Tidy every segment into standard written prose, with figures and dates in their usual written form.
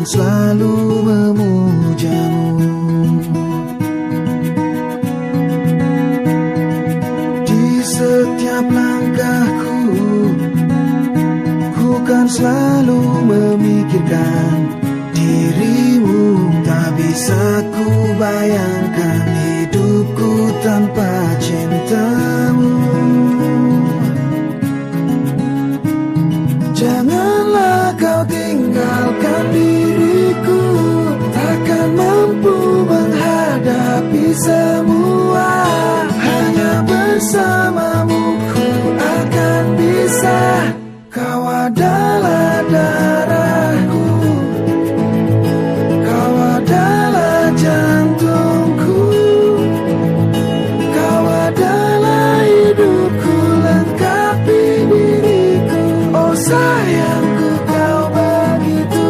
selalu memujamu. Di setiap langkahku, ku kan selalu memikirkan dirimu. Tak bisa ku bayangkan hidupku tanpa cintamu. Janganlah kau tinggalkan diriku, takkan mampu menghadapi semua. Hanya bersamamu ku akan bisa. Kau adalah darahku, kau adalah jantungku, kau adalah hidupku, lengkapi diriku. Oh sayangku, kau begitu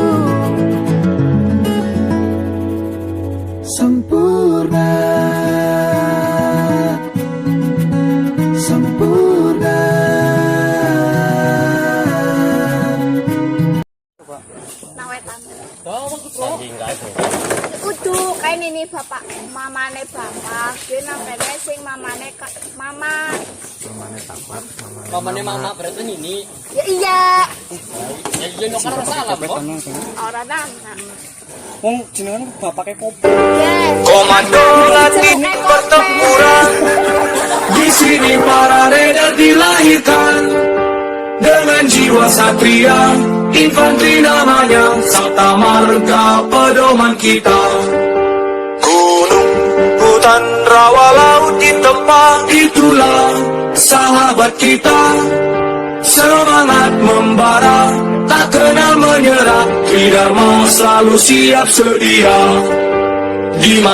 sempurna, sempurna. Udah kayak ini bapak mamane bapak, dia nampaknya sing mamane mama. Mamane mama berarti ini. Ya iya. Ya iya no karena salah kok. Orang nana. Wong jenengan bapake kopi. Yes. Komando Latin pertempuran, di sini para raider dilahirkan dengan jiwa satria. Infanteri namanya, Sabta Marga pedoman kita. Gunung, hutan, rawa, laut di tempat, itulah sahabat kita. Semangat membara, tak kenal menyerah. Ki Dharma selalu siap sedia. Di mana